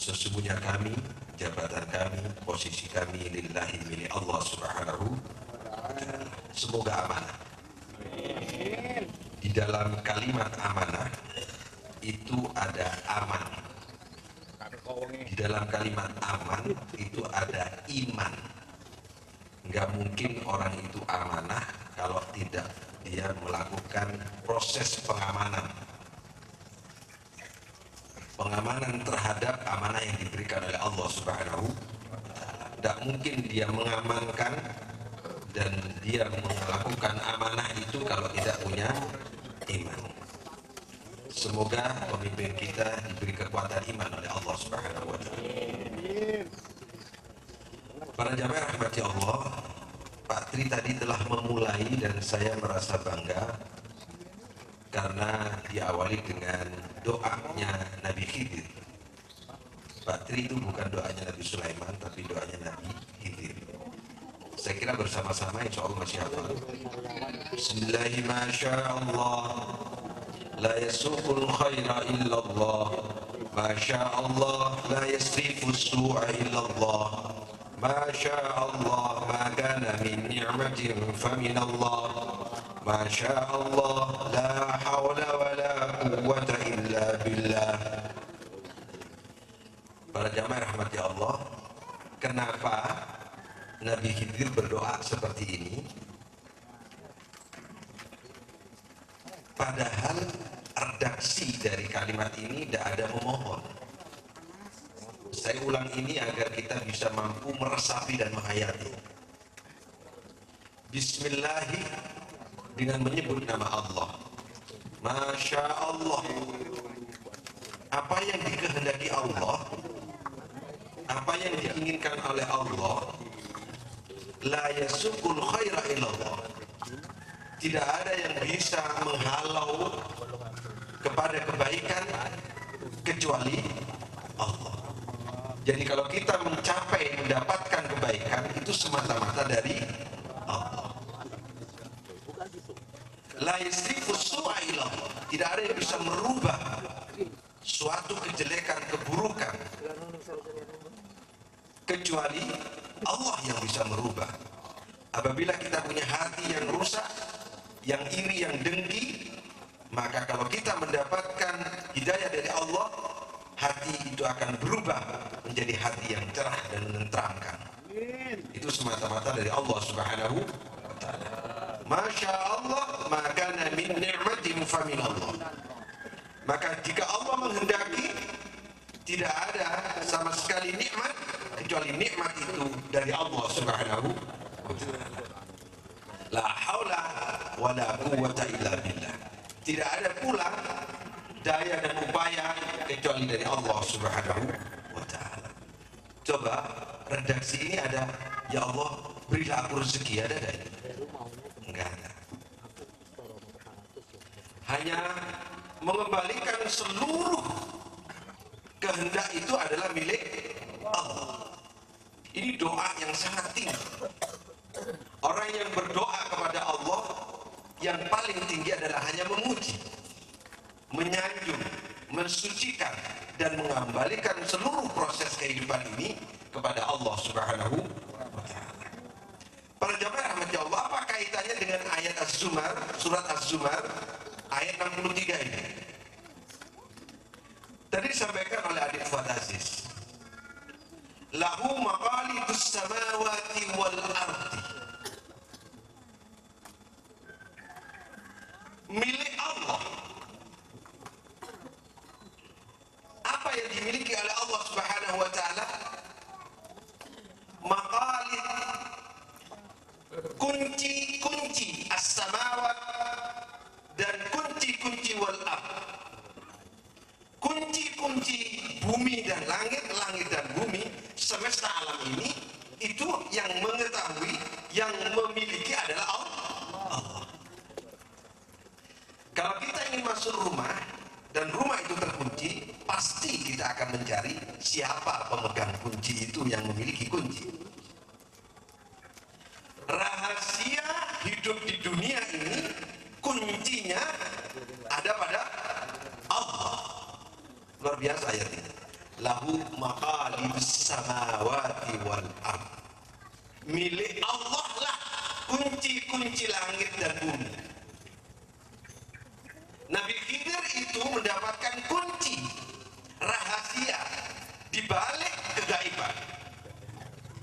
Sesungguhnya kami, jabatan kami, posisi kami lillahi milik Allah Subhanahu wa ta'ala. Semoga amanah. Di dalam kalimat amanah itu ada aman. Di dalam kalimat aman itu ada iman. Nggak mungkin orang itu amanah kalau tidak dia melakukan proses pengamanan. Pengamanan terhadap amanah yang diberikan oleh Allah Subhanahu wa ta'ala. Tidak mungkin dia mengamankan dan dia melakukan amanah itu kalau tidak punya iman. Semoga pemimpin kita diberi kekuatan iman oleh Allah Subhanahu wa ta'ala. Para jamaah rahmati Allah, Pak Tri tadi telah memulai dan saya merasa bangga karena diawali dengan doanya Nabi Khidir. Pak Tri itu bukan doanya Nabi Sulaiman, tapi doanya Nabi Khidir. Saya kira bersama-sama insya Allah masih hafal. Bismillahi ma sya'allah, la yasuqul khaira illallah, ma sya'allah, la yasrifus su'a illallah, ma sya'allah, ma kana min ni'matin faminallah, ma sya'allah, la hawla wa la quwwata illa billah. Para jamaah rahmati Allah, kenapa Nabi Khidir berdoa seperti ini? Padahal redaksi dari kalimat ini tidak ada memohon. Saya ulang ini agar kita bisa mampu meresapi dan menghayati. Bismillahi dengan menyebut nama Allah. Masya Allah. Apa yang dikehendaki Allah, apa yang diinginkan oleh Allah, la yasukul khaira illallah. Tidak ada yang bisa menghalau kepada kebaikan kecuali Allah. Jadi kalau kita mencapai mendapatkan kebaikan itu semata-mata dari Allah. La yasrifus su'a illallah. Tidak ada yang bisa merubah suatu kejelekan, keburukan kecuali Allah yang bisa merubah. Apabila kita punya hati yang rusak, yang iri, yang dengki, maka kalau kita mendapatkan hidayah dari Allah, hati itu akan berubah menjadi hati yang cerah dan menenteramkan. Itu semata-mata dari Allah Subhanahu wa ta'ala. Masya Allah, maka min ni'matin famin Allah. Maka jika Allah menghendaki, tidak ada sama sekali nikmat kecuali nikmat itu dari Allah Subhanahu wa ta'ala. La haula wa la quwwata illa billah. Tidak ada pula daya dan upaya kecuali dari Allah Subhanahu wa ta'ala. Coba redaksi ini ada, ya Allah berilah aku rezeki, ada enggak? Enggak ada. Hanya mengembalikan seluruh kehendak itu adalah milik Allah. Ini doa yang sangat tinggi. Orang yang berdoa kepada Allah yang paling tinggi adalah hanya memuji, menyanjung, mensucikan dan mengembalikan seluruh proses kehidupan ini kepada Allah Subhanahu wa ta'ala. Para jamaah rahmati Allah, apa kaitannya dengan ayat Az-Zumar, surat Az-Zumar ayat 63 ini? Tadi disampaikan oleh Adik Fuad Aziz, lahu maqalidus samawati wal ardi, milik Allah. Apa yang dimiliki oleh Allah Subhanahu wa ta'ala? Maqalid, kunci-kunci as-samawat dan kunci-kunci wal ard. Kunci-kunci bumi dan langit, langit dan bumi, semesta alam ini, itu yang mengetahui, yang memiliki adalah Allah. Kalau kita ingin masuk rumah dan rumah itu terkunci, pasti kita akan mencari siapa pemegang kunci itu, yang memiliki kunci. Rahasia hidup di dunia ini, kuncinya ada pada Allah. Luar biasa ayat ini. lahu maqalidus samawati wal ard. Milik Allah lah kunci-kunci langit dan bumi. Nabi Khidir itu mendapatkan kunci rahasia di balik kegaiban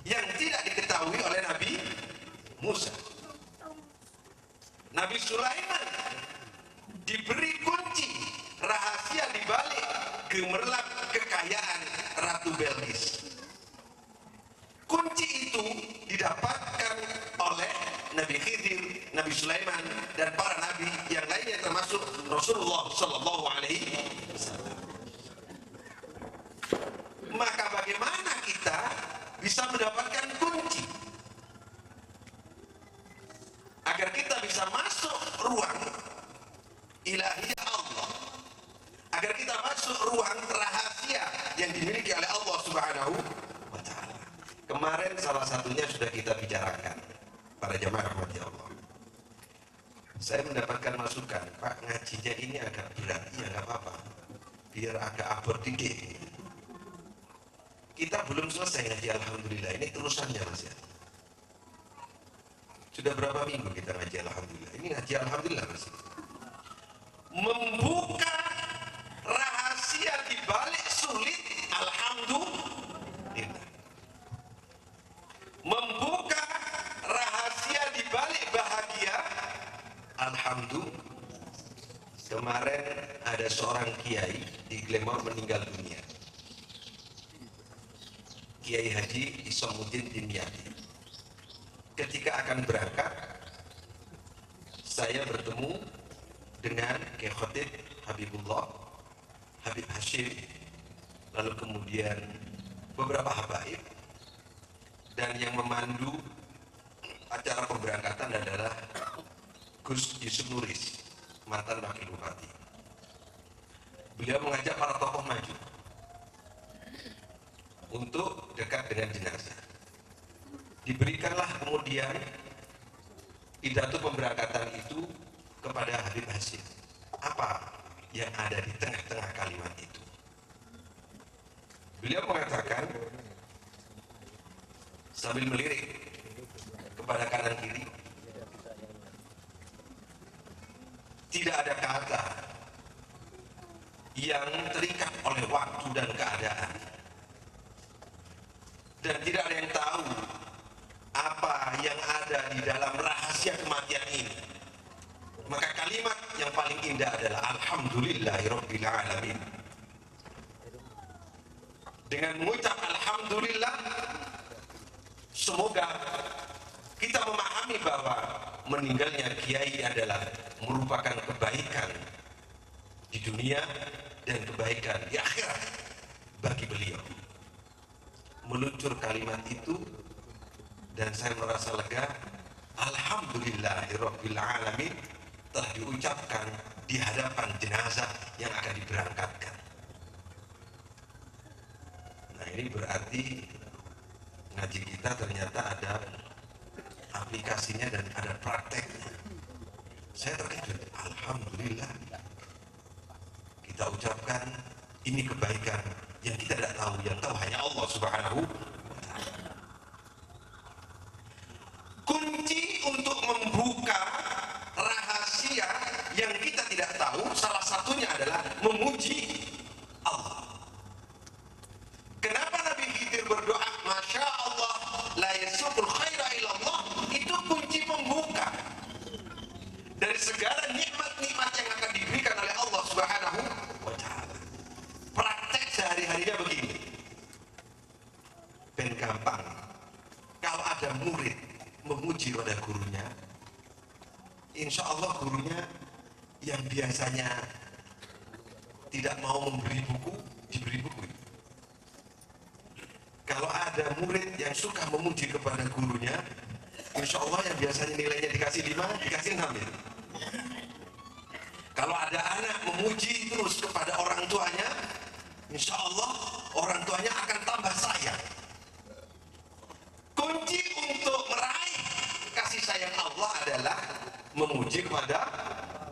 yang tidak diketahui oleh Nabi Musa. Nabi Sulaiman diberi kunci rahasia di balik gemerlap kekayaan Ratu Belkis. Kunci itu didapatkan oleh Nabi Khidir, Nabi Sulaiman, dan para nabi yang lainnya termasuk Rasulullah Sallallahu Alaihi Wasallam. Maka bagaimana kita bisa mendapatkan kunci agar kita bisa masuk ruang ilahiyah Allah, agar kita masuk ruang rahasia yang dimiliki oleh Allah Subhanahu wa Ta'ala. Kemarin salah satunya sudah kita bicarakan, para jamaah rahmati Allah. Saya mendapatkan masukan, Pak, ngajinya ini agak berat. Ya nggak apa-apa, biar agak abot dikit. Kita belum selesai ngaji, alhamdulillah. Ini terusannya, Mas ya. Sudah berapa minggu kita ngaji alhamdulillah. Ini ngaji alhamdulillah, Mas. Membuka rahasia di balik sulit, alhamdulillah. Membuka rahasia di balik bahagia, alhamdulillah. Kemarin ada seorang kiai di Glemor meninggal dunia, Kiai Haji Isomuddin Dimyati. Ketika akan berangkat, saya bertemu dengan Kiai Khotib Habibullah, Habib Hashim, lalu kemudian beberapa habaib, dan yang memandu acara pemberangkatan adalah Gus Yusuf Nuris, mantan wakil bupati. Beliau mengajak para tokoh maju untuk dekat dengan jenazah. Diberikanlah kemudian pidato pemberangkatan itu kepada Habib Hashim. Apa yang ada di tengah-tengah kalimat itu? Beliau mengatakan sambil melirik kepada kanan kiri, tidak ada kata yang terikat oleh waktu dan keadaan, dan tidak ada yang tahu apa yang ada di dalam rahasia kematian ini. Maka kalimat yang paling indah adalah alhamdulillahirabbil alamin. Dengan mengucap alhamdulillah, semoga kita memahami bahwa meninggalnya kiai adalah merupakan kebaikan di dunia dan kebaikan di akhirat bagi beliau. Meluncur kalimat itu dan saya merasa lega, alhamdulillahirabbil alamin, telah diucapkan di hadapan jenazah yang akan diberangkatkan. Nah, ini berarti ngaji kita ternyata ada aplikasinya dan ada prakteknya. Saya terkejut, alhamdulillah. Kita ucapkan ini kebaikan yang kita tidak tahu, yang tahu hanya Allah Subhanahu wa Ta'ala. Kunci untuk membuka rahasia yang kita tidak tahu salah satunya adalah memuji Allah. Kenapa Nabi Khidir berdoa Masya Allah la yasukul khaira ilallah? Itu kunci pembuka dari segala nikmat-nikmat yang akan diberikan oleh Allah Subhanahu wa Ta'ala. Praktek sehari-harinya begini, ben gampang. Kalau ada murid memuji pada gurunya, insya Allah gurunya yang biasanya tidak mau memberi buku, diberi buku. Kalau ada murid yang suka memuji kepada gurunya, insya Allah yang biasanya nilainya dikasih 5, dikasih 6 ya. Kalau ada anak memuji terus kepada orang tuanya, insya Allah orang tuanya akan tambah sayang. Kunci untuk meraih kasih sayang Allah adalah memuji kepada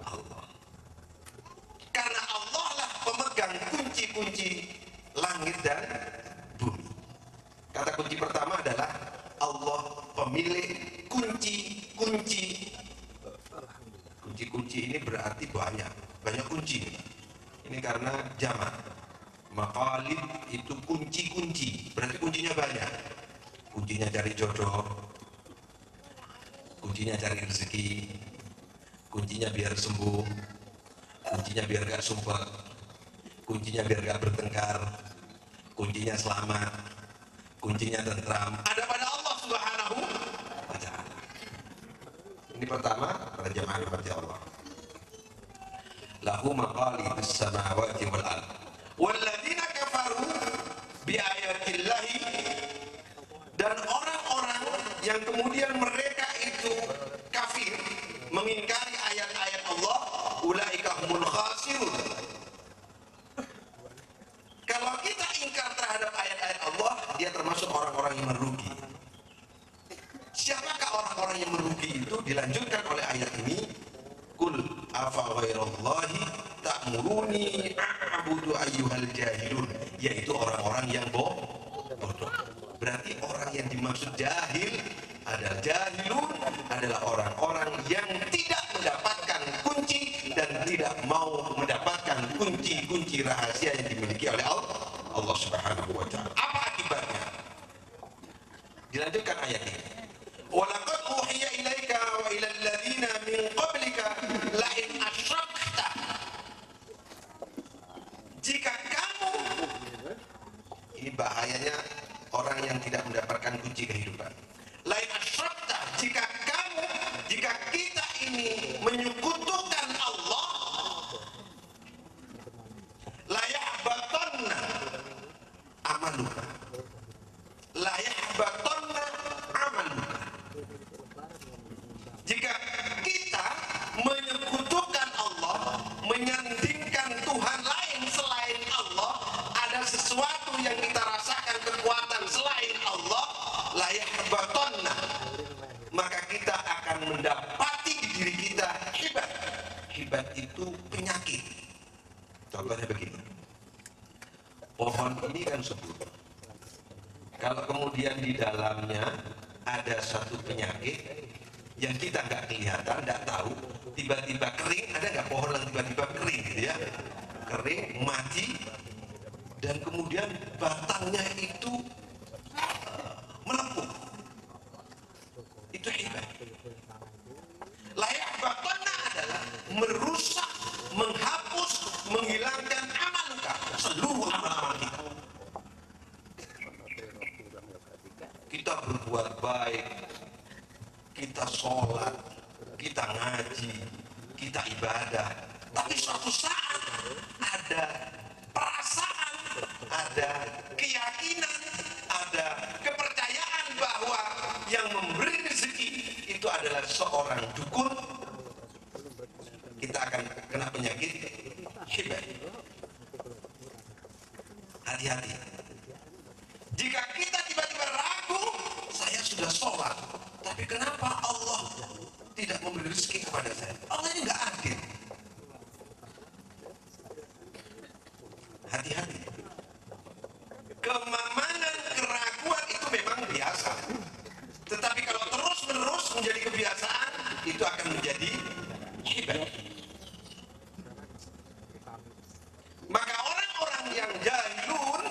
Allah. Karena Allah lah pemegang kunci-kunci langit langit dan bumi. Kata kunci pertama adalah Allah pemilik kunci-kunci. Kunci-kunci ini berarti banyak kunci. Ini karena jamak. Maqalid itu kunci-kunci, berarti kuncinya banyak. Kuncinya cari jodoh, kuncinya cari rezeki, kuncinya biar sembuh, kuncinya biar gak sumpah, kuncinya biar gak bertengkar, kuncinya selamat, kuncinya tentram, ada pada Allah Subhanahu wa ta'ala. Ini pertama, terjemahan kepada Allah. Lahu maqalidus samawati wal ard walladzina kafaru bi ayatillahi, dan orang-orang yang kemudian mereka itu kafir, mengingkari ayat-ayat Allah, ulaika humul khasirun. Kalau kita ingkar terhadap ayat-ayat Allah, dia termasuk orang-orang yang merugi. Siapakah orang-orang yang merugi itu? Dilanjutkan oleh ayat ini, kul afa ghairallahi ta'muruni a'budu ayyuhal jahilun, yaitu orang-orang yang bodoh. Berarti orang yang dimaksud jahil adalah jahilun, adalah orang-orang yang tidak mendapatkan kunci dan tidak mau mendapatkan kunci-kunci rahasia yang dimiliki oleh Allah Subhanahu wa ta'ala. Apa akibatnya? Dilanjutkan ayat ini. Walaqad uhiya ilaika wa ilal ladzina min qablika la in asyrakta. Jika kamu, ini bahayanya orang yang tidak mendapatkan kunci kehidupan. La in asyrakta, jika kita ini menyekutukan Allah, la yahbatanna amaluka. La yahbatanna amaluka. Jika kita menyekutukan Allah, menyandingkan Tuhan lain selain Allah, ada sesuatu yang kita rasakan kekuatan selain Allah, la yahbatanna, maka kita akan mendapati di diri kita hibat. Hibat itu penyakit. Contohnya begini, pohon ini kan subur. Kalau kemudian di dalamnya ada satu penyakit yang kita nggak kelihatan, nggak tahu, tiba-tiba kering, ada nggak pohon yang tiba-tiba kering gitu ya, kering, mati, dan kemudian batangnya itu melepuh. Itu hebat. Layak batangnya adalah merusak, menghapus, menghilangkan amaluka, seluruh amal-amal kita. Kita berbuat baik, kita sholat, kita ngaji, kita ibadah, tapi suatu saat ada perasaan, ada keyakinan, ada kepercayaan bahwa yang memberi rezeki itu adalah seorang dukun, kita akan kena penyakit hibah. Hati-hati. Jika kita tiba-tiba ragu, saya sudah sholat, tapi kenapa Allah tidak memberi rezeki kepada saya? Allah ini nggak adil. Hati-hati. Kemamanan, keraguan itu memang biasa, tetapi kalau terus-menerus menjadi kebiasaan, itu akan menjadi hibah. Maka orang-orang yang jahilun,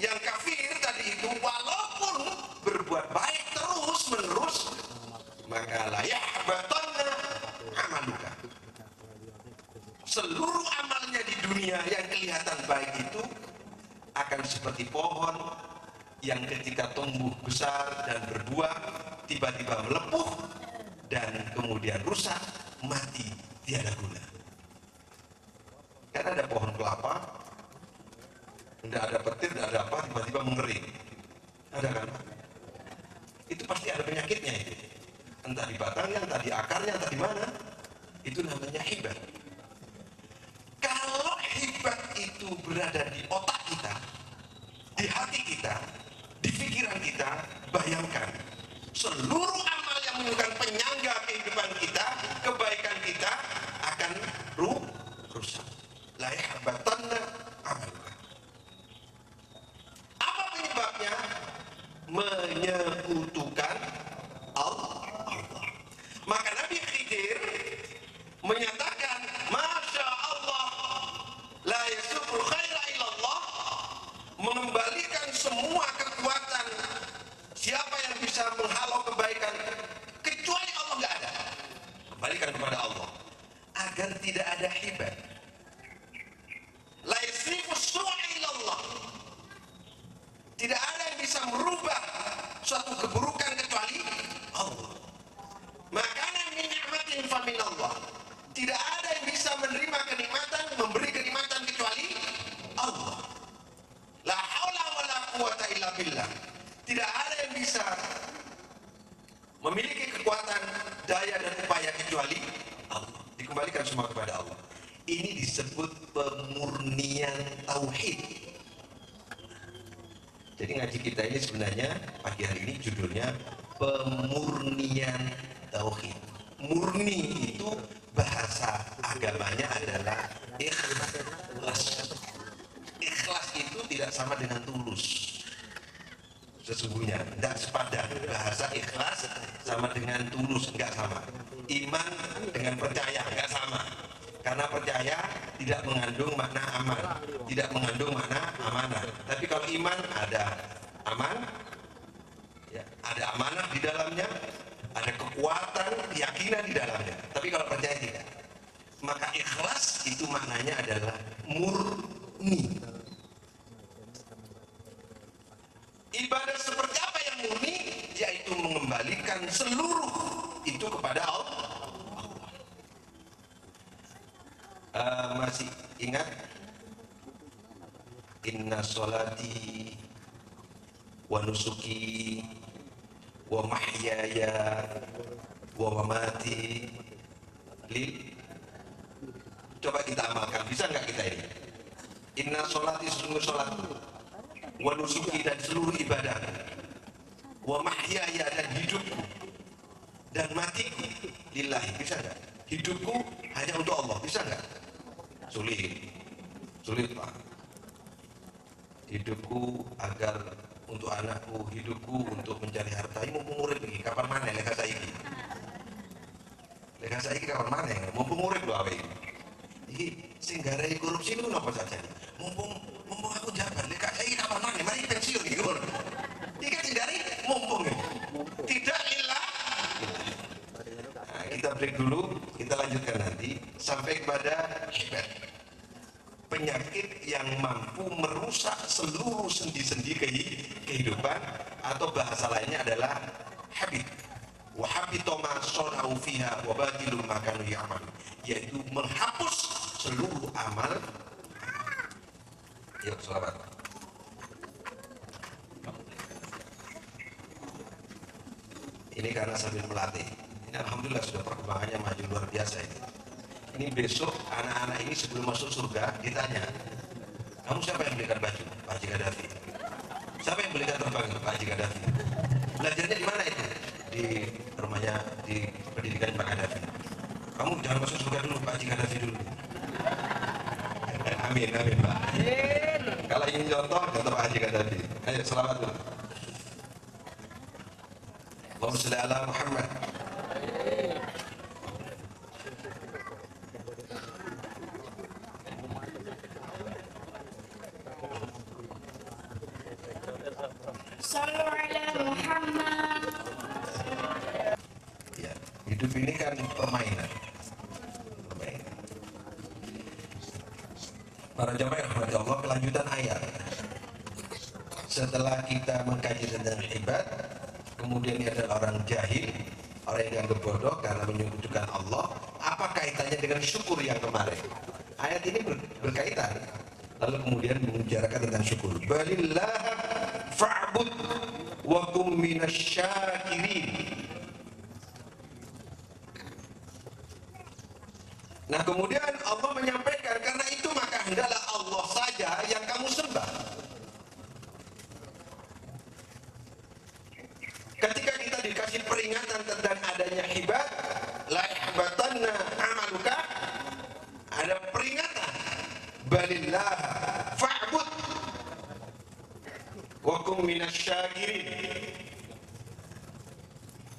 yang kafir tadi itu, walaupun berbuat baik terus-menerus, maka la yahbatanna amaluka. Seluruh amalnya di dunia yang kelihatan baik itu akan seperti pohon yang ketika tumbuh besar dan berbuah tiba-tiba melepuh dan kemudian rusak, mati, tiada guna. Kan ada pohon kelapa, tidak ada petir, tidak ada apa, tiba-tiba mengering. Ada kan? Itu pasti ada penyakitnya itu. Entah di batangnya, entah di akarnya, entah di mana. Itu namanya hibat. Kalau hibat itu berada di otak kita, di hati kita, di pikiran kita, bayangkan seluruh amal yang menunjukkan penyangga kehidupan kita, kebaikan kita akan rusak. La yahbatanna amaluka. apanya? Menyekutukan Allah. Maka Nabi Khidir menyatakan, Masya Allah, la yasubul khaira ilallah, mengembalikan semua kekuatan siapa yang bisa menghalau kebaikan kecuali Allah, nggak ada, kembalikan kepada Allah agar tidak ada hibah. La yasrifus su'a ilallah, tidak ada yang bisa merubah suatu keburukan kecuali Allah. Makanya min ni'matin fa min Allah, tidak ada yang bisa menerima kenikmatan, memberi kenikmatan kecuali Allah. La haula wala quwata illa billah, tidak ada yang bisa memiliki kekuatan, daya dan upaya kecuali Allah. Dikembalikan semua kepada Allah. Ini disebut pemurnian tauhid. Jadi ngaji kita ini sebenarnya pagi hari ini judulnya pemurnian tauhid. Murni itu bahasa agamanya adalah ikhlas. Ikhlas itu tidak sama dengan tulus. Sesungguhnya tidak sepadan. Bahasa ikhlas sama dengan tulus, enggak sama. Iman dengan percaya enggak sama. Karena percaya tidak mengandung makna aman, tidak mengandung makna amanah. Tapi kalau iman ada aman, ya, ada amanah di dalamnya, ada kekuatan, keyakinan di dalamnya. Tapi kalau percaya tidak. Maka ikhlas itu maknanya adalah murni. Ibadah seperti apa yang murni? Yaitu mengembalikan seluruh itu kepada Allah. Masih ingat? Inna sholati wa nusuki wa mahyaya wa mamati lil. Coba kita amalkan, bisa nggak kita ini? Inna sholati, sesungguh sholat, wa nusuki dan seluruh ibadah, wa mahyaya dan hidupku dan matiku lillahi, bisa nggak? Hidupku hanya untuk Allah, bisa nggak? Sulit Pak. Hidupku agar untuk anakku, hidupku untuk mencari harta. Ini mumpung murid lagi, kapan mana leka saiki? Leka saiki kapan mana? Mumpung murid loh apa ini? Jadi singgarai korupsi itu apa saja? Mumpung aku jabat, leka saiki kapan mana? Mari pensiun gitu. Ini kan singgarai mumpung ya. Tidak ilah. Nah, kita break dulu, kita lanjutkan nanti sampai kepada hibah. Penyakit yang mampu merusak seluruh sendi-sendi kehidupan, atau bahasa lainnya adalah habit. Wa habita ma sana'u fiha wa batilun ma kanu ya'malun, yaitu menghapus seluruh amal. Yuk, selamat. Ini karena sambil melatih. Ini alhamdulillah sudah perkembangannya maju luar biasa ini. Ini besok anak-anak ini sebelum masuk surga ditanya, kamu siapa yang belikan baju? Pak Haji Gaddafi. Siapa yang belikan terbang? Pak Haji Gaddafi. Belajarnya di mana itu? Di rumahnya, di pendidikan Pak Gaddafi. Kamu jangan masuk surga dulu, Pak Haji Gaddafi dulu. Amin, amin Pak. Kalau ingin contoh Pak Haji Gaddafi. Ayo selamat dulu. Allahumma sholli ala Muhammad. Ya, hidup ini kan permainan. Para jamaah yang rahmati Allah, kelanjutan ayat. Setelah kita mengkaji tentang ibadah, kemudian dia adalah orang jahil, orang yang dianggap bodoh karena menyekutukan Allah. Apa kaitannya dengan syukur yang kemarin? Ayat ini berkaitan. Lalu kemudian membicarakan tentang syukur. Balillah fa'bud wa kum minasyakirin. Nah kemudian Allah menyampaikan, karena itu maka hendaklah Allah saja yang kamu sembah. Ketika kita dikasih peringatan tentang adanya hibah, la yahbatanna amaluka, ada peringatan balillah fa'bud wa wa kum minasyakirin.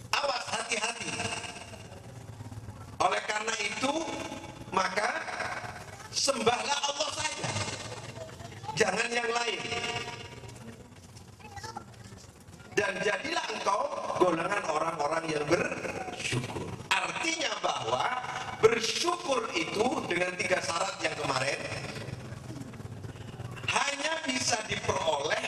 Awas, hati-hati. Oleh karena itu, maka sembahlah Allah saja, jangan yang lain. Dan jadilah engkau golongan orang-orang yang bersyukur. Artinya bahwa bersyukur itu dengan 3 syarat yang kemarin hanya bisa diperoleh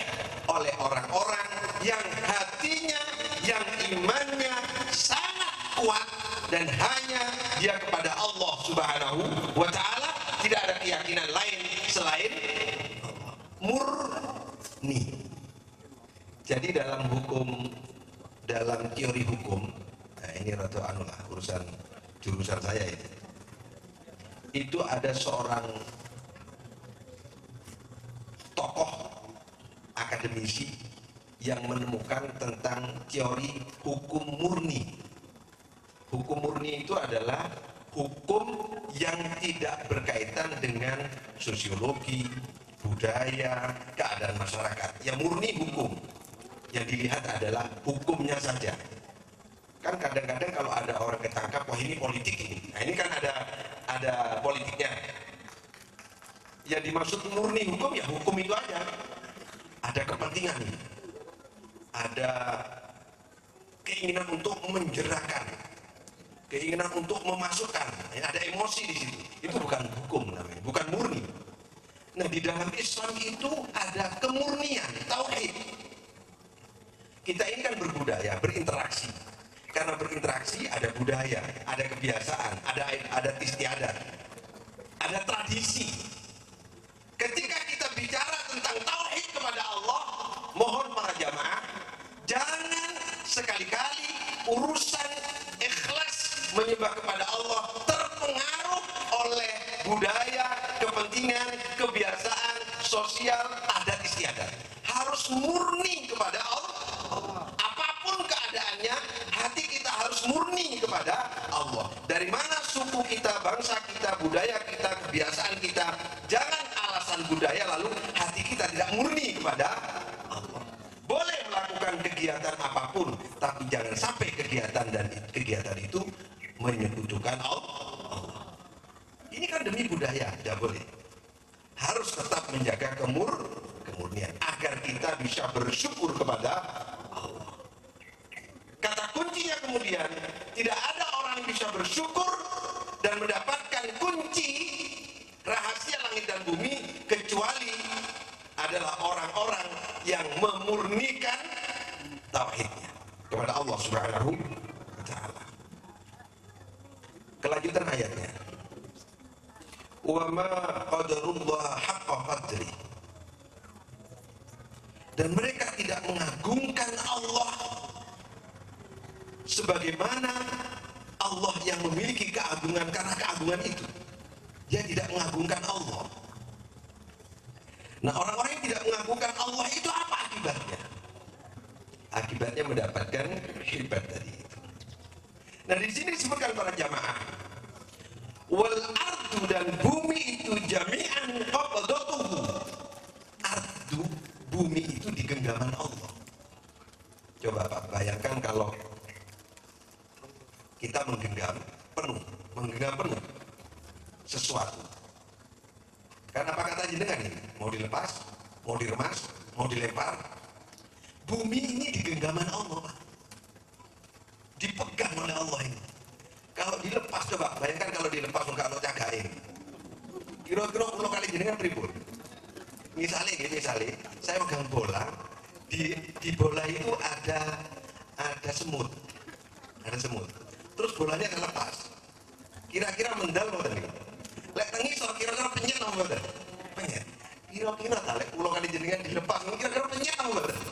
oleh orang-orang yang hatinya, yang imannya sangat kuat, dan hanya dia kepada Allah Subhanahu wa ta'ala, tidak ada keyakinan lain selain Allah. Murni. Jadi dalam hukum, dalam teori hukum, nah ini ratu anulah urusan jurusan saya itu ada seorang tokoh akademisi yang menemukan tentang teori hukum murni. Hukum murni itu adalah hukum yang tidak berkaitan dengan sosiologi, budaya, keadaan masyarakat. Yang murni hukum, yang dilihat adalah hukumnya saja. Kan kadang-kadang kalau ada orang ketangkap, wah ini politik ini. Nah ini kan ada politiknya. Yang dimaksud murni hukum ya hukum itu aja. Ada kepentingan, ada keinginan untuk menjerakan, keinginan untuk memasukkan, ada emosi di situ. Itu bukan hukum namanya, bukan murni. Nah di dalam Islam itu ada kemurnian, tauhid. Kita ini kan berbudaya, berinteraksi. Karena berinteraksi ada budaya, ada kebiasaan, ada adat istiadat, ada tradisi. Ketika kita bicara tentang tauhid kepada Allah, mohon para jamaah jangan sekali-kali urusan ikhlas menyembah kepada Allah terpengaruh oleh budaya, kepentingan, kebiasaan, sosial, adat istiadat. Harus murni kepada Allah. Apapun keadaannya, hati kita harus murni kepada Allah. Dari mana suku kita, bangsa kita, budaya kita, kebiasaan kita, jangan alasan budaya lalu hati kita tidak murni kepada Allah. Boleh melakukan kegiatan apapun, tapi jangan sampai kegiatan itu menyekutukan Allah. Ini kan demi budaya, tidak boleh. Harus tetap menjaga kemurnian agar kita bisa bersyukur kepada Allah. Kata kuncinya kemudian, tidak ada orang yang bisa bersyukur dan mendapatkan kunci rahasia langit dan bumi kecuali adalah orang-orang yang memurnikan tauhidnya kepada Allah Subhanahu wa ta'ala. Kelanjutan ayatnya, wa ma qadarullah haqqa qadri, dan mereka tidak mengagungkan Allah sebagaimana Allah yang memiliki keagungan. Karena keagungan itu dia tidak mengagungkan Allah. Nah orang-orang yang tidak mengagungkan Allah itu apa akibatnya? Akibatnya mendapatkan hibat tadi itu. Nah di sini disebutkan para jamaah, wal ardu, dan bumi itu jami'an qabdatuhu. Ardu, bumi itu di genggaman Allah. Coba Pak bayangkan kalau kita menggenggam penuh sesuatu. Karena apa kata jenengan ini? Mau dilepas, mau diremas, mau dilempar. Bumi ini di genggaman Allah, Pak. Dipegang oleh Allah ini. Kalau dilepas, coba bayangkan kalau dilepas enggak lo cagain. Kira-kira kalau kali jenengan pripun? Misalnya saya pegang bola, di bola itu ada semut. Terus bolanya terlepas. Kira-kira mendal mau tadi. Lek tengi so kira-kira penyet mau tadi. Penyet. Kira-kira talek pulau kali jenengan dilepas, kira-kira penyet mau tadi.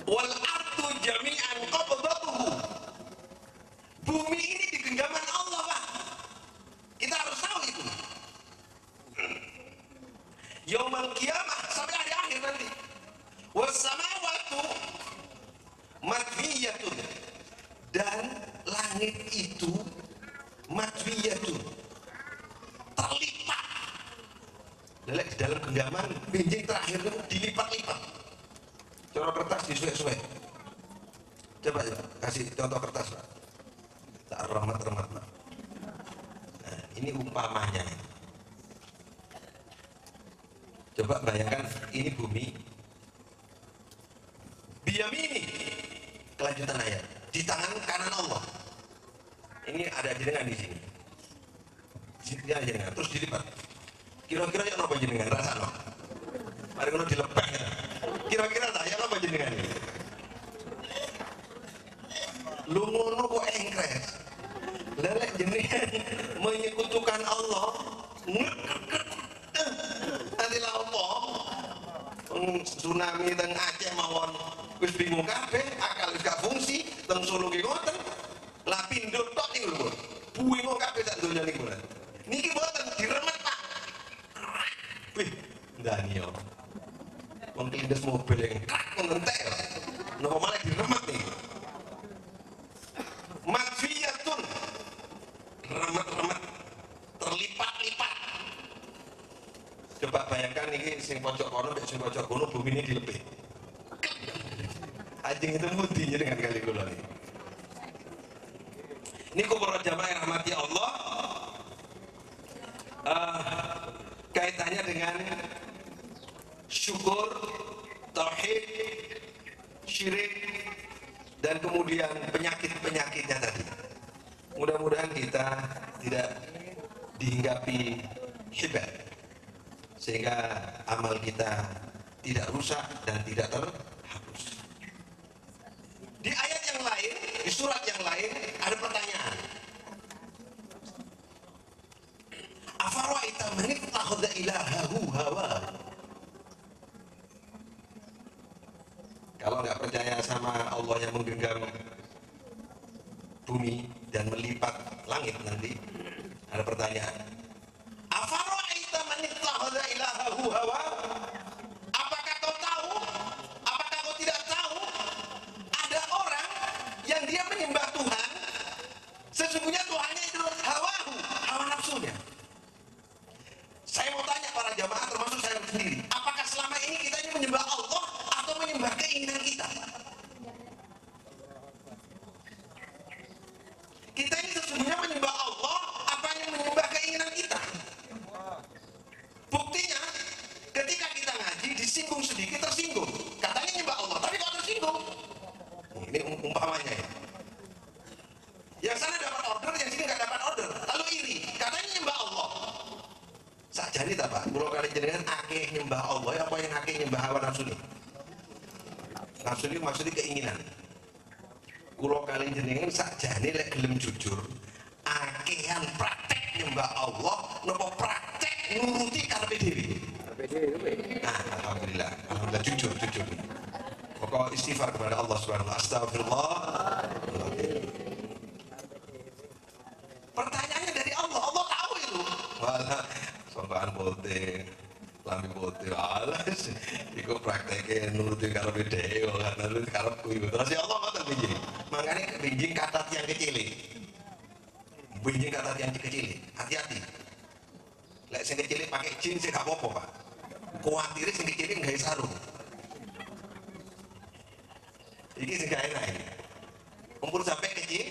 Wal ardu jami'an qabdatuhu. Bumi ini di genggaman Allah, Pak. Kita harus tahu itu. Yaumul qiyamah, sampai hari akhir nanti. Was samawatu matwiyatun, dan langit itu matwiyatun, terlipat di dalam genggaman zaman benjing terakhir itu dilipat-lipat. Cara kertas disuwek-suwek. Coba kasih contoh kertas, Pak. Tak remat-remat, Pak. Nah, ini umpamanya. Coba bayangkan ini bumi. Biyamini, kelanjutan ayat. Di tangan kanan Allah. Ini ada jenengan di sini. Sini ada jenengan, terus dilipat. Kira-kira ya apa jenengan rasa no? Mari kalau dilepek ya. Kira-kira tak ya apa jenengan ini? Lu ngono kok engkres. Lelek jenengan menyekutukan Allah. Nanti lah apa? Tsunami teng Aceh mawon wis bingung kabeh, akal wis gak fungsi, teng Solo ki ngoten. Lah pindho tok niku lho. Bingung kabeh sak donya niku. Niki mboten diremet, Pak. Wih, ndani yo. Wong kelindes mobil yang krak ngentek. Napa malah diremet nih. Matfiyatun. Remet-remet terlipat-lipat. Coba bayangkan nih sing pojok kono mek sing pojok kono bumi ini dilepih. Anjing itu mudi dengan kali kula nih. Niku para jamaah yang rahmati Allah, kaitannya dengan syukur, tauhid, syirik, dan kemudian penyakit-penyakitnya tadi. Mudah-mudahan kita tidak dihinggapi hibat, sehingga amal kita tidak rusak dan tidak terhapus. Di ayat yang lain, di surat yang lain ada pertanyaan. Afara'aita man ittakhadha ilahahu hawa. Kalau nggak percaya sama Allah yang menggenggam bumi dan melipat langit nanti, ada pertanyaan. Afara'aita man ittakhadha ilahahu hawa? Apakah kau tahu? Apakah kau tidak tahu? Ada orang yang dia menyembah Tuhan, sesungguhnya Tuhannya itu hawahu, hawa nafsunya. Saya mau tanya para jamaah termasuk saya sendiri, apakah selama ini kita ini menyembah Allah atau menyembah keinginan kita? Kita ini sesungguhnya menyembah Allah apa yang menyembah keinginan kita? Buktinya ketika kita ngaji disinggung sedikit tersinggung, katanya menyembah Allah tapi kok tersinggung? Ini umpamanya ya. Yang sana dapat order, yang sini nggak dapat order, lalu iri, katanya menyembah Allah. Sakjane ta Pak, kula kali jenengan akeh nyembah Allah apa yang akeh nyembah hawa nafsu ini? Nafsu ini maksudnya keinginan. Kula kali jenengan sakjane lek gelem jujur, akehan praktek nyembah Allah napa praktek nuruti karepe dhewe. Nah, alhamdulillah, alhamdulillah jujur. Pokok istighfar kepada Allah Subhanahu wa taala. Astagfirullah. Pertanyaannya dari Allah, Allah tahu itu. Malah sombaan putih, lambi putih, alas, ikut prakteknya nuruti karepe dhewe, karena nuruti karepku itu. Terus ya Allah ngoten binjing. Makanya binjing kata tiang kecil. Binjing kata tiang kecil, hati-hati. Lek sing kecil pakai jin sih gak apa-apa, Pak. Kuwatir sing kecil nggawe sarung. Iki sing gak enak iki. Umur sampai kecil.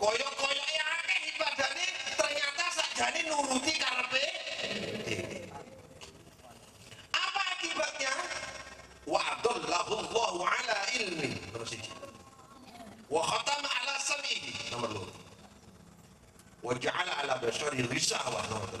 Koyok-koyok ya akeh ibadahnya ternyata sakjane nuruti karepe dhewe. Apa akibatnya? Wa'adallahu Allahu ala ilmi. Nomor 1. Wa khatama ala sam'ihi. Nomor 2. Wa ja'ala ala basari ghisawah. Nomor 3.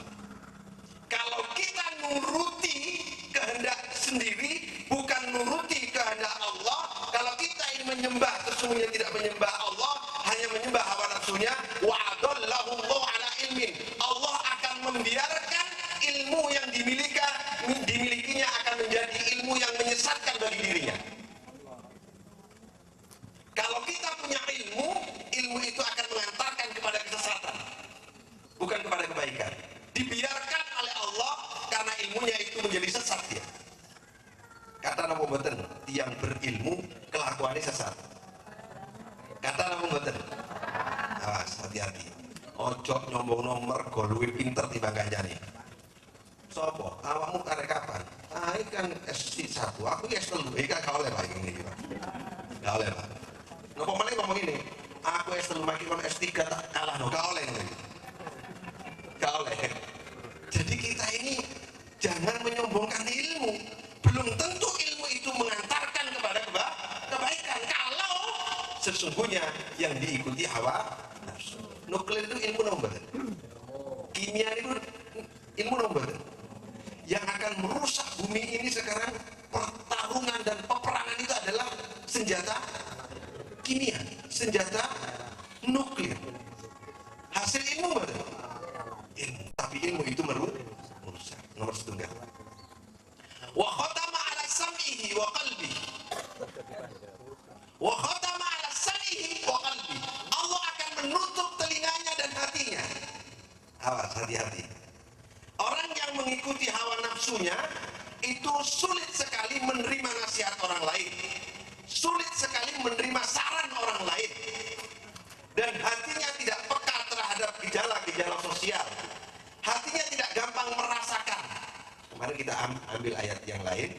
Kalau kita nuruti kehendak sendiri, bukan nuruti kehendak Allah, kalau kita ini menyembah sesungguhnya tidak menyembah Allah, hanya menyembah hawa nafsunya, wa'adallahu Allahu ala ilmin. Allah akan membiarkan ilmu yang dimilikinya akan menjadi ilmu yang menyesatkan bagi dirinya. Kalau kita punya ilmu itu akan mengantarkan kepada kesesatan, bukan kepada kebaikan. Dibiarkan oleh Allah karena ilmunya itu menjadi sesat dia. Kata nama mboten, tiang berilmu kelakuannya sesat. Kata nama mboten. Awas, hati-hati. Ojo nyombong nomor go luwih pinter timbang kancane. Sopo, awakmu karek kapan? Ah, ini kan S1, aku S3, ini kan gak oleh Pak ini Pak. Gak oleh Pak. Nopo malah ngomong ini, aku S3 makin kon S3 tak kalah no, gak oleh ini. Gak oleh. Jadi kita ini jangan menyombongkan ilmu. Belum tentu ilmu itu mengantarkan kepada kebaikan kalau sesungguhnya yang diikuti hawa nafsu. Nuklir itu ilmu nomor. Kimia itu ilmu nomor. Yang akan merusak bumi ini sekarang, pertarungan dan peperangan itu adalah senjata kimia, senjata nuklir. Hasil ilmu betul. Ilmu, tapi ilmu itu merusak. Nomor setunggal. Wa khatama ala sam'ihi wa qalbihi. Wa khatama ala sam'ihi wa qalbihi. Allah akan menutup telinganya dan hatinya. Awas, hati-hati. Orang yang mengikuti hawa nafsunya itu sulit sekali menerima nasihat orang lain, sulit sekali menerima saran orang lain, dan hatinya tidak peka terhadap gejala-gejala sosial. Hatinya tidak gampang merasakan. Kemarin kita ambil ayat yang lain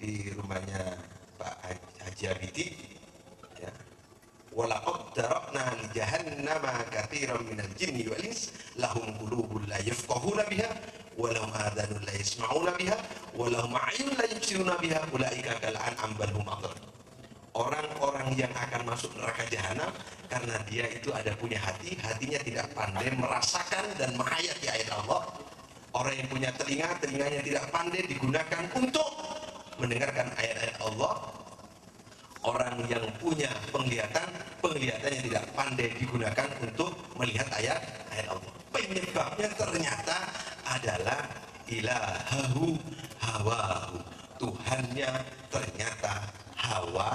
di rumahnya Pak Haji Abidi, ya. Walaqad darabna li jahannama katsiran minal jinni wal ins lahum qulubun la yafqahuna biha wa lahum adhanun la yasma'una biha wa lahum a'yunun la yubsiruna biha ulaika kal an'am bal hum adall. Orang-orang yang akan masuk neraka jahanam karena dia itu ada punya hati, hatinya tidak pandai merasakan dan menghayati ayat Allah. Orang yang punya telinga, telinganya tidak pandai digunakan untuk mendengarkan ayat-ayat Allah. Orang yang punya penglihatan, penglihatannya tidak pandai digunakan untuk melihat ayat-ayat Allah. Penyebabnya ternyata adalah ilahahu hawahu. Tuhannya ternyata hawa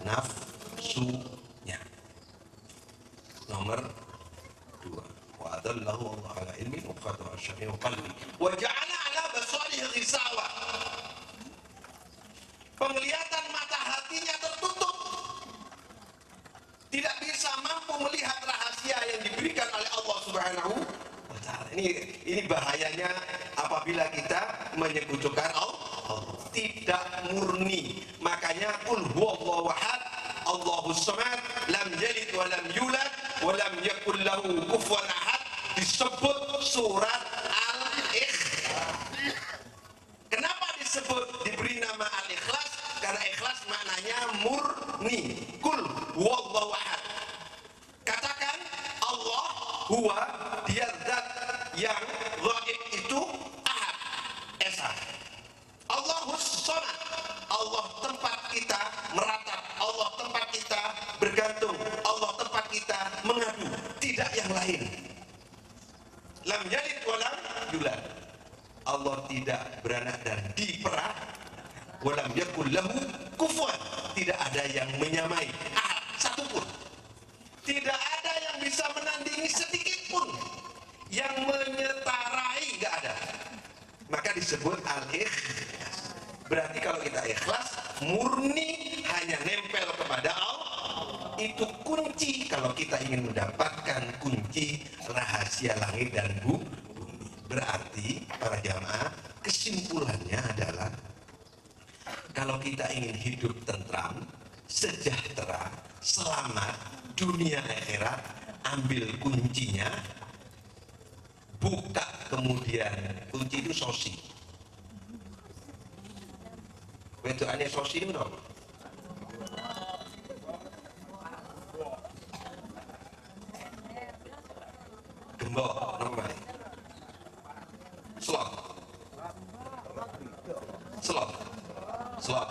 nafsunya. Nomor 2. Wa adallahu Allah ala ilmi wa qadara syami wa qalbi wa ja'ala ala basarihi ghisawa. Penglihatan mata hatinya tertutup, tidak bisa mampu melihat rahasia yang diberikan oleh Allah Subhanahu wa Ta'ala. Ini bahayanya apabila kita menyekutukan Allah, tidak murni. Makanya qul huwallahu ahad, Allahus samad, lam yalid wa lam yulad wa lam yakul lahu kufuwan ahad, disebut surat Al-Ikhlas. Kenapa disebut diberi nama Al-Ikhlas? Karena ikhlas maknanya murni. Kul huwallahu ahad. Katakan Allah huwa, dia zat yang gaib itu ahad, esa. Allahus samad, Allah tempat kita meratap, Allah tempat kita bergantung, Allah tempat kita mengadu, tidak yang lain. Lam yalid wa lam yulad, Allah tidak beranak dan diperah. Walam yakul lahu kufuwan, tidak ada yang menyamai ahad satupun, tidak ada yang bisa menandingi sedikit pun, yang menyetarai, gak ada. Maka disebut al-ikhlas. Berarti kalau kita ikhlas, murni, hanya nempel kepada Allah, itu kunci kalau kita ingin mendapatkan kunci rahasia langit dan bumi. Berarti para jamaah, kesimpulannya adalah kalau kita ingin hidup tentram, sejahtera, selamat, dunia akhirat, ambil kuncinya, buka kemudian, kunci itu sosi. Wedoane sosi itu apa? Gembok, apa? Slot. Slot. Slot.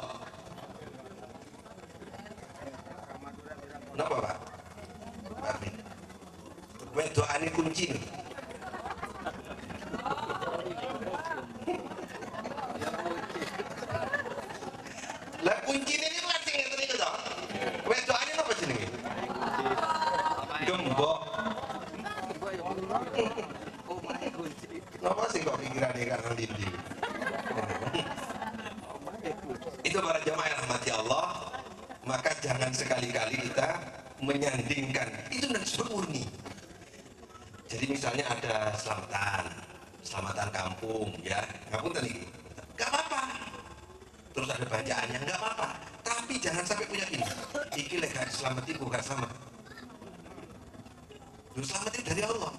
Kenapa Pak? Wedoane kunci nih. Lah kunci ini kan sing ngeten iki to. Wedoane napa jenenge? Gembok. Napa sih kok pikirane karena dindi? Itu para jamaah yang rahmati Allah, maka jangan sekali-kali kita menyandingkan itu, dan disebut murni. Jadi misalnya ada selamatan, selamatan kampung ya, ngapunten iki. Enggak apa-apa. Terus ada bacaannya, enggak apa-apa. Tapi jangan sampai punya gini. Iki lek gak selamat iku gak selamat. Lu selamat itu dari Allah.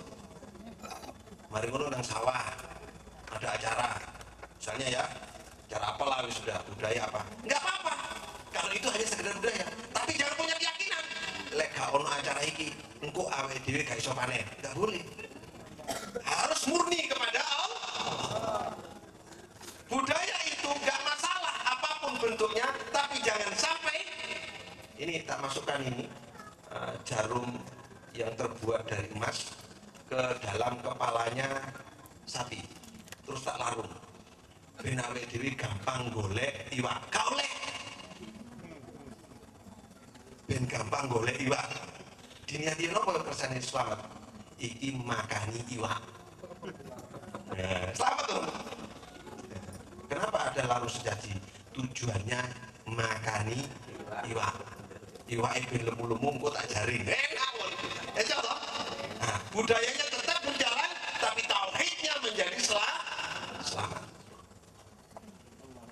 Mari ngono nang sawah ada acara. Misalnya ya, acara apalah sudah budaya apa. Enggak apa-apa. Kalau itu hanya sekedar budaya, tapi jangan punya keyakinan. Lek gak ono acara iki, engko awake dhewe gak iso panen. Enggak boleh. Harus murni kepada Allah. Budaya itu enggak masalah apapun bentuknya, tapi jangan sampai ini tak masukkan ini jarum yang terbuat dari emas ke dalam kepalanya sapi, terus tak larung. Ben awake dhewe gampang golek iwak. Gak oleh. Ben gampang golek iwak. Diniati napa kersane selamat? Iki makani iwak. Nah, selamat tuh. Kenapa ada larung sejaji? Tujuannya makani iwak. Iwak ben lemu-lemu engko tak jaring. Enak wong. Ya toh? Nah, budayanya tetap berjalan tapi tauhidnya menjadi selamat.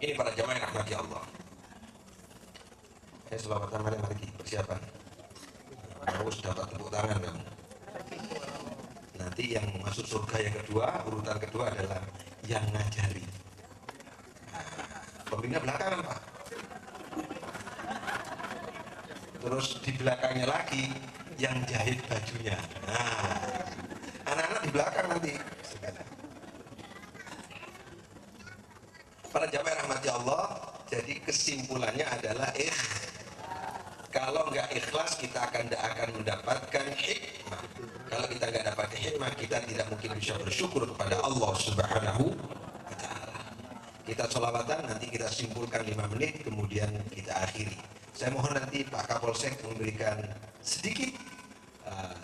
Ini para jamaah yang rahmati Allah. Selamatan mana lagi persiapan. Harus dapat tepuk tangan kamu. Nanti yang masuk surga yang kedua, urutan kedua adalah yang ngajari. Pembina belakangan Pak. Terus di belakangnya lagi yang jahit bajunya. Nah, anak-anak di belakang nanti. Para jamaah rahmati Allah, jadi kesimpulannya adalah kalau nggak ikhlas kita akan mendapatkan hikmah. Kalau kita nggak dapat hikmah, kita tidak mungkin bisa bersyukur kepada Allah Subhanahu wa Ta'ala. Kita sholawatan, nanti kita simpulkan 5 menit, kemudian kita akhiri. Saya mohon nanti Pak Kapolsek memberikan sedikit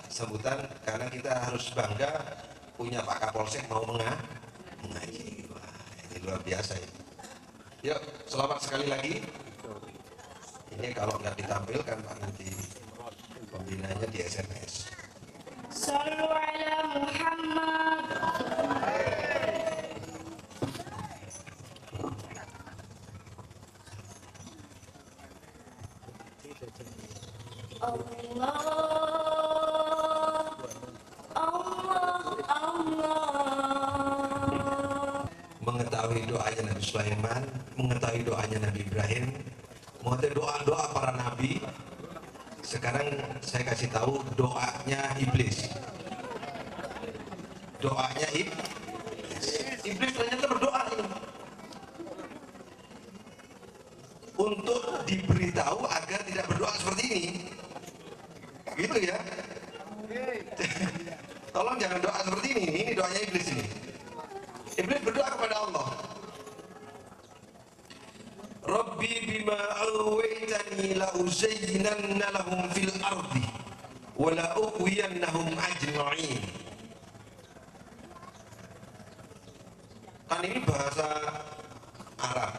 sambutan, karena kita harus bangga punya Pak Kapolsek mau mengaji. Wah, ini luar biasa ya. Yuk, selamat sekali lagi. Ini kalau nggak ditampilkan Pak, nanti pembinanya di SMS. Sallu ala Muhammad. Allah, Allah, Allah. Mengetahui doanya Nabi Sulaiman, mengetahui doanya Nabi Ibrahim, mengetahui doa-doa para nabi. Sekarang saya kasih tahu doanya iblis. Doanya iblis ternyata berdoa ini untuk diberitahu agar tidak berdoa seperti ini. Gitu ya. Tolong jangan doa seperti ini. Ini doanya iblis ini. Iblis berdoa kepada Allah. Rabbi bima aghwaytani la uzayyinanna lahum fil ardi wa la ughwiyannahum ajma'in. Kan ini bahasa Arab,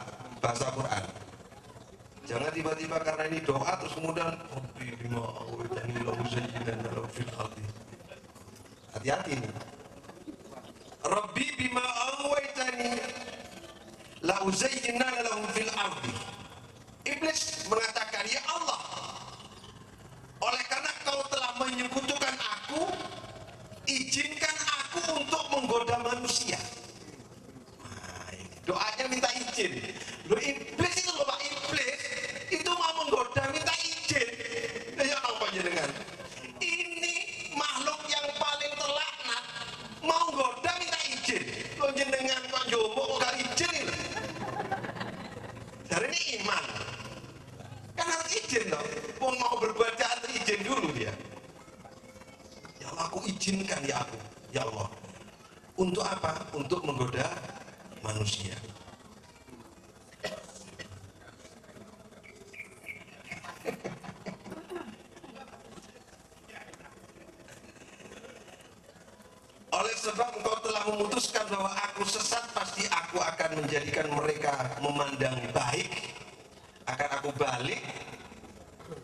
bahasa Quran. Jangan tiba-tiba karena ini doa terus kemudian Rabbi bima aghwaytani la uzayyinanna lahum fil ardi. Hati-hati nih. Rabbi bima aghwaytani la uzayyinanna lahum fil ardi. Iblis mengatakan, ya Allah, oleh karena kau telah menyekutukan aku, izinkan aku untuk menggoda manusia. Nah, doanya minta izin. Loh, iblis itu loh Pak, iblis itu mau menggoda minta izin. Ya apa jenengan? Ini makhluk yang paling terlaknat mau goda minta izin. Loh jenengan kok jombok kok gak izin ini? Dari ini iman kan harus izin dong. Mau berbuat jahat izin dulu dia. Ya Allah, aku izinkan ya aku, ya Allah. Untuk apa? Untuk menggoda manusia. Oleh sebab engkau telah memutuskan bahwa aku sesat, pasti aku akan menjadikan mereka memandang baik. Akan aku balik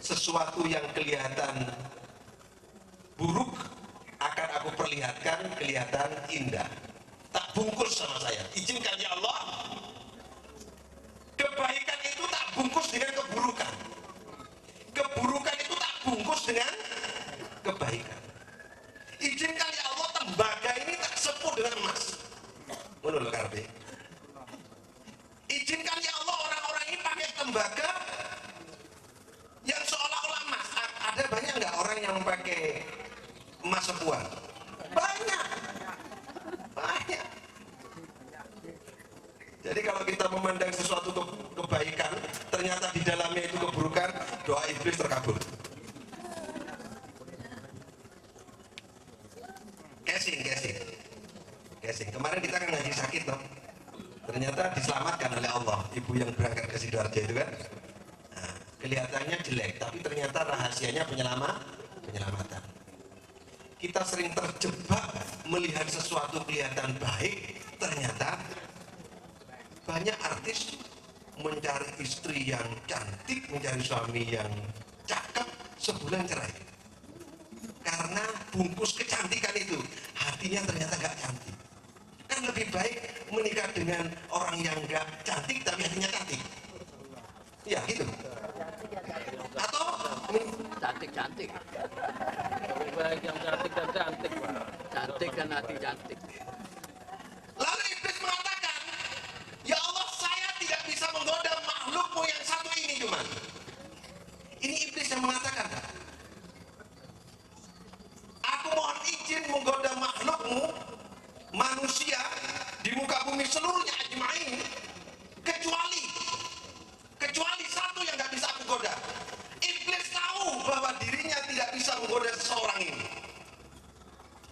sesuatu yang kelihatan buruk, akan aku perlihatkan kelihatan indah. Tak bungkus sama saya. Izinkan ya Allah, kebaikan itu tak bungkus dengan keburukan, keburukan itu tak bungkus dengan kebaikan. Izinkan ya Allah, tembaga ini tak sepuh dengan emas. Menurut karbe. Izinkan ya Allah, orang-orang ini pakai tembaga yang seolah-olah emas. Ada banyak nggak orang yang pakai emas sepuhan? Banyak, banyak. Jadi kalau kita memandang sesuatu kebaikan, ternyata di dalamnya itu keburukan, doa iblis terkabul. Casing. Kemarin kita kan lagi sakit, toh. Ternyata diselamatkan oleh Allah, ibu yang berangkat ke Sidoarjo itu kan. Nah, kelihatannya jelek, tapi ternyata rahasianya penyelamatan. Kita sering terjebak melihat sesuatu kelihatan baik, ternyata banyak artis mencari istri yang cantik, mencari suami yang cakep, sebulan cerai. Karena bungkus kecantikan itu, hatinya ternyata gak cantik. Kan lebih baik menikah dengan orang yang gak cantik tapi hatinya cantik. Iya gitu. Atau cantik. Lebih baik yang cantik dan cantik, Pak. Cantik dan hati cantik. lalu iblis mengatakan, ya Allah, saya tidak bisa menggoda makhlukmu yang satu ini cuman. Ini iblis yang mengatakan, aku mohon izin menggoda makhlukmu manusia di muka bumi seluruhnya ajma'in, kecuali satu yang gak bisa aku goda. Iblis tahu bahwa dirinya tidak bisa menggoda seseorang ini.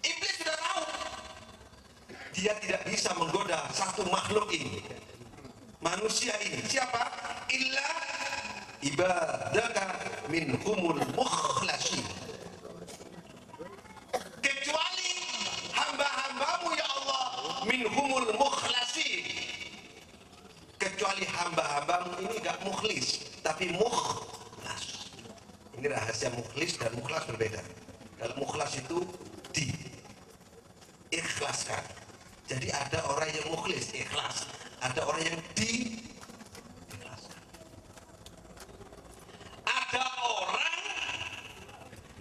Iblis sudah tahu dia tidak bisa menggoda satu makhluk ini, manusia ini. Siapa? Illa ibadaka minhumul mukhlasin, kecuali hamba-hambamu ya Allah, minhumul mukhlasin, kecuali hamba-hambamu ini gak mukhlis tapi mukhlas. Ini rahasia mukhlis dan mukhlas berbeda. Kalau mukhlas itu diikhlaskan. Jadi ada orang yang mukhlis, ikhlas, ada orang yang diikhlaskan. Ada orang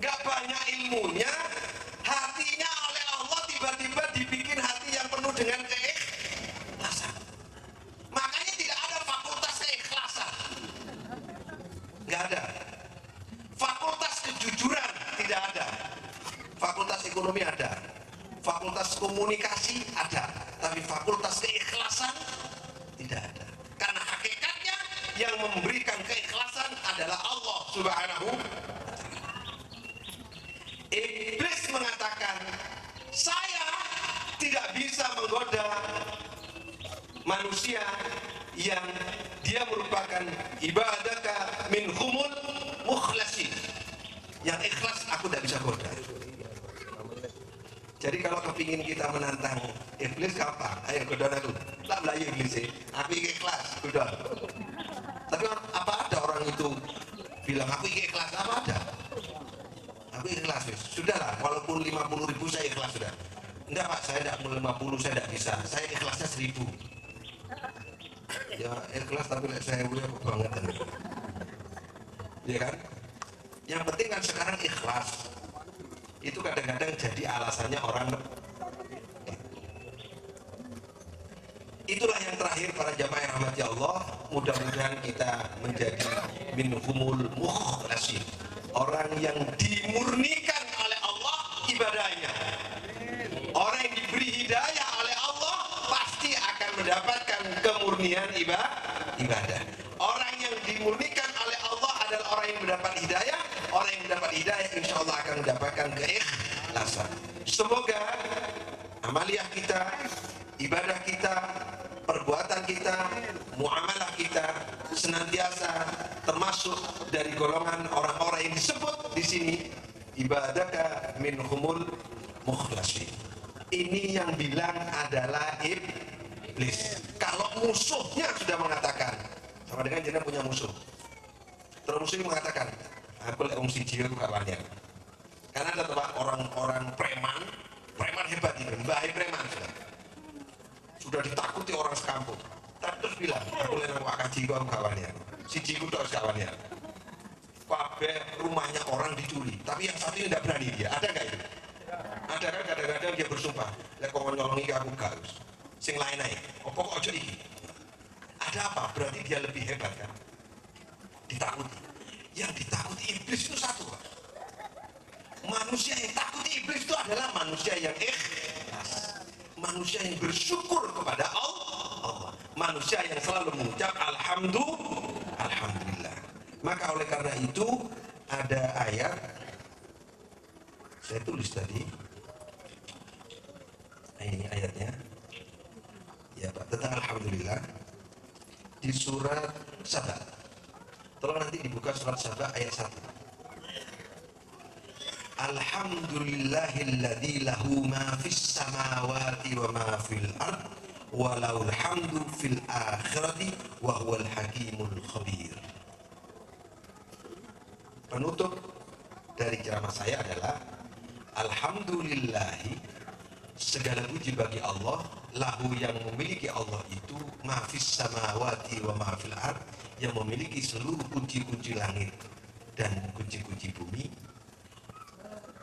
gak banyak ilmunya, hatinya oleh Allah tiba-tiba dibikin hati yang penuh dengan keikhlasan. Makanya tidak ada fakultas keikhlasan, gak ada. Fakultas kejujuran tidak ada. Fakultas ekonomi ada, fakultas komunikasi ada, tapi fakultas keikhlasan tidak ada. Karena hakikatnya yang memberikan keikhlasan adalah Allah Subhanahu wa ta'ala. Iblis mengatakan, saya tidak bisa menggoda manusia yang dia merupakan ibadaka minhumul mukhlasin, yang ikhlas aku tidak bisa goda. Jadi kalau kepingin kita menantang iblis, gampang, ayo goda aku. Tak belayu iblis, aku ikhlas, goda. Tapi apa ada orang itu bilang aku ikhlas? Apa ada? Aku ikhlas, sudahlah, walaupun 50.000 saya ikhlas sudah. Enggak Pak, saya tidak mau 50, saya tidak bisa. Saya ikhlasnya 1.000. Ya ikhlas tapi saya punya kebangetan. Ya kan? Yang penting kan sekarang ikhlas. Itu kadang-kadang jadi alasannya orang. Itulah yang terakhir para jamaah yang rahmati Allah. Mudah-mudahan kita menjadi minhumul mukhlasin, orang yang dimurnikan oleh Allah ibadahnya. Orang yang diberi hidayah oleh Allah pasti akan mendapatkan kemurnian ibadah. Orang yang dimurnikan oleh Allah adalah orang yang mendapat hidayah. Orang yang mendapat hidayah insya Allah akan mendapatkan keikhlasan. Semoga amaliyah kita, ibadah kita, perbuatan kita, muamalah kita senantiasa termasuk dari golongan orang-orang yang disebut di sini ibadaka minhumul mukhlasin. Ini yang bilang adalah iblis. Kalau musuhnya sudah mengatakan, sama dengan jenengan punya musuh, terus musuh ini mengatakan, aku lek wong siji aku kawannya. Karena ada orang-orang preman hebat itu, mbah preman sudah. sudah ditakuti orang sekampung. Tapi terus bilang, aku lena Pak Kaji kau kawannya, si Jiku terus kawannya. Kabeh rumahnya orang dicuri, tapi yang satu ini tidak berani dia. Ada nggak itu? Ada kan kadang-kadang dia bersumpah, lek kau nyolongi aku gak harus. Sing lain naik, opo ojo iki. Ada apa? Berarti dia lebih hebat kan? Ditakuti. Yang ditakuti iblis itu satu, Pak. Manusia yang takuti iblis itu adalah manusia yang ikhlas, manusia yang bersyukur kepada Allah, manusia yang selalu mengucap alhamdulillah. Maka oleh karena itu ada ayat, saya tulis tadi, ini ayatnya, ya Pak, tentang alhamdulillah di surat Saba. Tolong nanti dibuka surat Saba ayat 1. Alhamdulillahilladzi lahu ma fis samawati wa ma fil ard wa lahul hamdu fil akhirati wa huwal hakimul khabir. Penutup dari ceramah saya adalah alhamdulillahi, segala puji bagi Allah, lahu yang memiliki Allah itu mafis samawati wa mafil ard, yang memiliki seluruh kunci-kunci langit dan kunci-kunci bumi.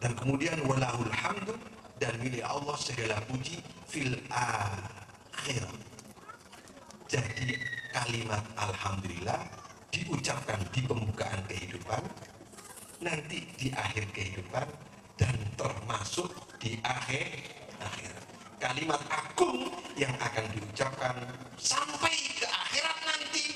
Dan kemudian walahul hamdu, dan milik Allah segala puji fil akhirat. Jadi kalimat alhamdulillah diucapkan di pembukaan kehidupan, nanti di akhir kehidupan, dan termasuk di akhirat. Kalimat agung yang akan diucapkan sampai ke akhirat nanti,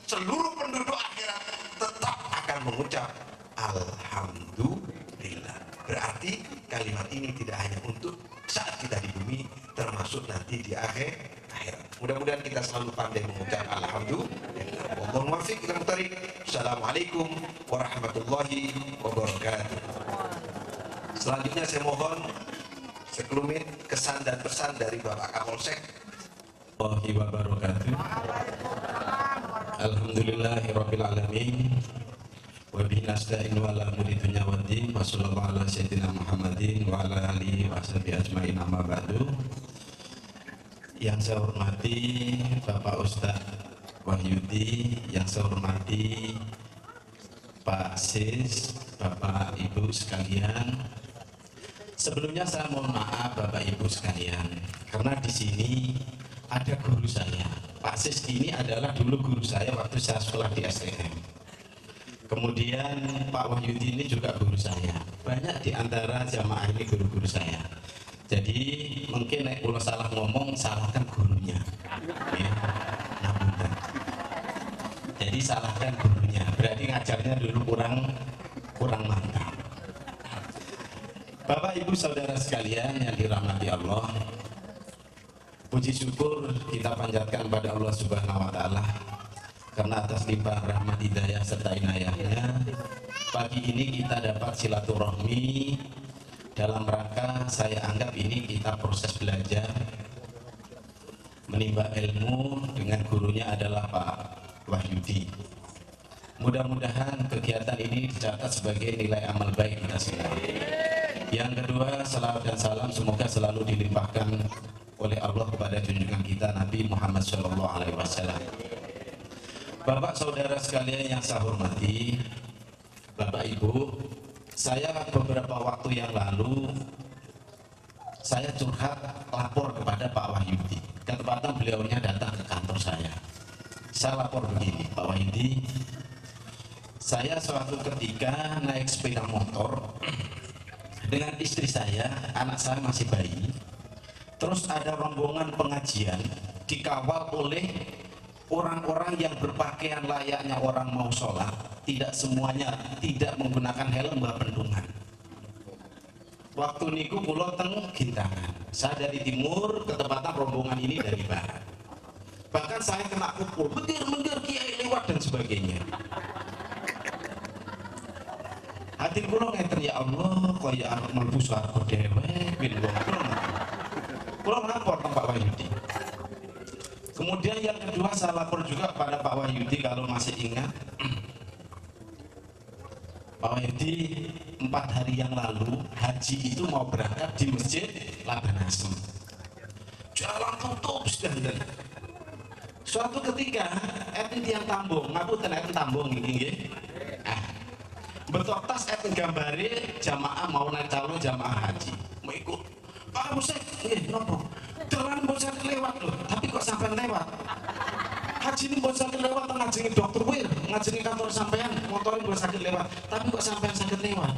seluruh penduduk akhirat tetap akan mengucap alhamdulillah. Berarti kalimat ini tidak hanya untuk saat kita di bumi, termasuk nanti di akhirat. Mudah-mudahan kita selalu pandai mengucap alhamdulillah. Wallahu muwaffiq ila thariq. Assalamualaikum warahmatullahi wabarakatuh. Selanjutnya saya mohon sekelumit kesan dan pesan dari Bapak Kapolsek. Warahmatullahi wabarakatuh. Alhamdulillahirabbil alamin. Wa bihi nasta'inu ala umuri dunya waddin. Wa sallallahu ala sayyidina Muhammadin wa ala alihi wa sahbihi ajmain, amma ba'du. Yang saya hormati Bapak Ustadz Wahyudi, yang saya hormati Pak Sis, Bapak Ibu sekalian. Sebelumnya saya mohon maaf Bapak Ibu sekalian, karena di sini ada guru saya. Pak Sis ini adalah dulu guru saya waktu saya sekolah di STM. Kemudian Pak Wahyudi ini juga guru saya. Banyak di antara jamaah ini guru-guru saya. Jadi mungkin kalau salah ngomong, salahkan gurunya. Ya, namun, jadi salahkan gurunya. Berarti ngajarnya dulu kurang mantap. Bapak Ibu Saudara sekalian yang dirahmati Allah, puji syukur kita panjatkan pada Allah Subhanahu wa taala karena atas limpah rahmat hidayah serta inayahnya, pagi ini kita dapat silaturahmi dalam rangka, saya anggap ini kita proses belajar menimba ilmu dengan gurunya adalah Pak Wahyudi. Mudah-mudahan kegiatan ini dicatat sebagai nilai amal baik kita semua. Yang kedua, salawat dan salam semoga selalu dilimpahkan oleh Allah kepada junjungan kita Nabi Muhammad SAW. Bapak saudara sekalian yang saya hormati, Bapak Ibu, saya beberapa waktu yang lalu saya curhat lapor kepada Pak Wahyudi. Ketepatan beliaunya datang ke kantor saya. Saya lapor begini, Pak Wahyudi, saya suatu ketika naik sepeda motor dengan istri saya, anak saya masih bayi. Terus ada rombongan pengajian dikawal oleh orang-orang yang berpakaian layaknya orang mau sholat, tidak semuanya tidak menggunakan helm bendungan. Waktu niku kula teng Gintangan, saya dari timur, ketepatan rombongan ini dari barat. Bahkan saya kena pukul, mendir kiai lewat dan sebagainya. Hati kula ngeten, ya Allah, kaya arep mlebu swarga dhewe ben wong kula lapor ke Pak Wahyudi. Kemudian yang kedua saya lapor juga pada Pak Wahyudi, kalau masih ingat Pak Wahyudi 4 hari yang lalu haji itu mau berangkat di Masjid Labanasem. jalan tutup dan suatu ketika etin tiang tambung ngapunten etin tambung iki nggih betul tas etin gambare jamaah mau naik calon jamaah haji mau ikut Pak Musik nggih nopo jalan mbok saged lewat loh tapi kok sampai lewat haji ini mbok saged lewat ngajengi dokter wir ngajengi kantor sampean motor mbok saged lewat tapi kok sampean saged lewat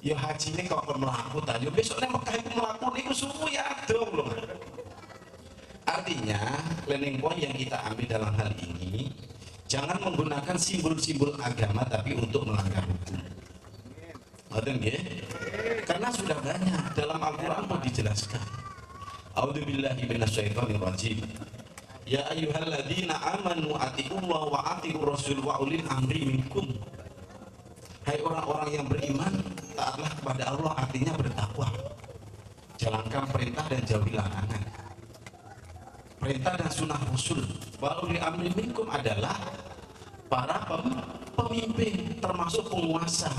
ya haji ini kok melaku ta yo besok nek Mekah iku melaku niku suwi adong lho. Artinya learning point yang kita ambil dalam hal ini jangan menggunakan simbol-simbol agama tapi untuk melanggar hukum. Ngoten nggih? Karena sudah banyak dalam Al-Qur'an pun dijelaskan. A'udzubillahi minasyaitonirrajim. Ya ayyuhalladzina amanu atiiullaha wa atiiur rasul wa ulil amri minkum. Hai orang-orang yang beriman, taatlah kepada Allah artinya bertakwa. Jalankan perintah dan jauhi larangan. Perintah dan sunnah Rasul. Wa ulil amri minkum adalah para pemimpin termasuk penguasa.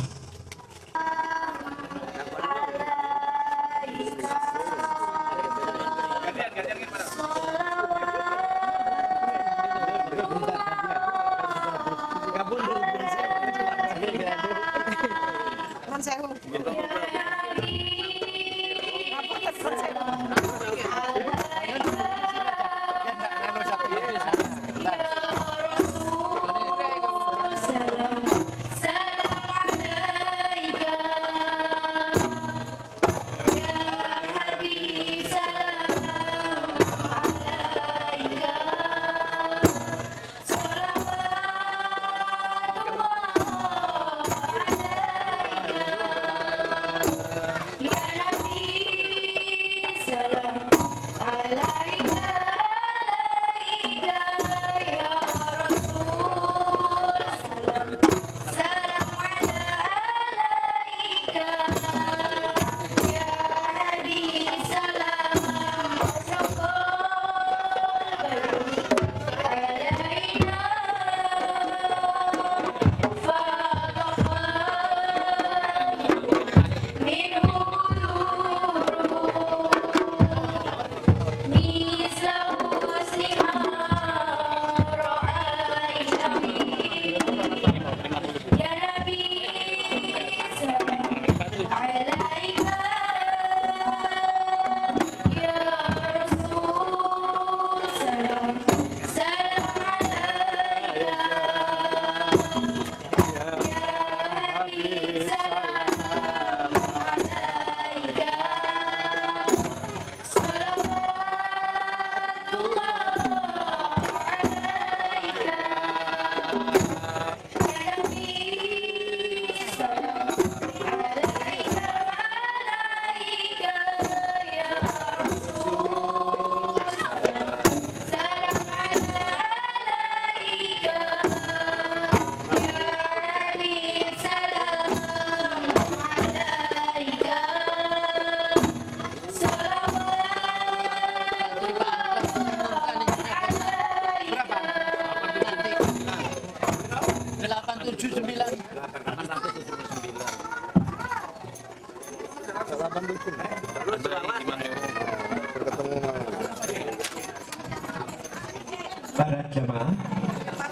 Para jamaah,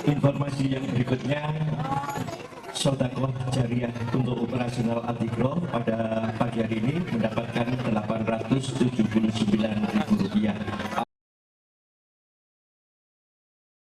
informasi yang berikutnya sedekah jariah untuk operasional Adigro pada pagi hari ini mendapatkan Rp879.000.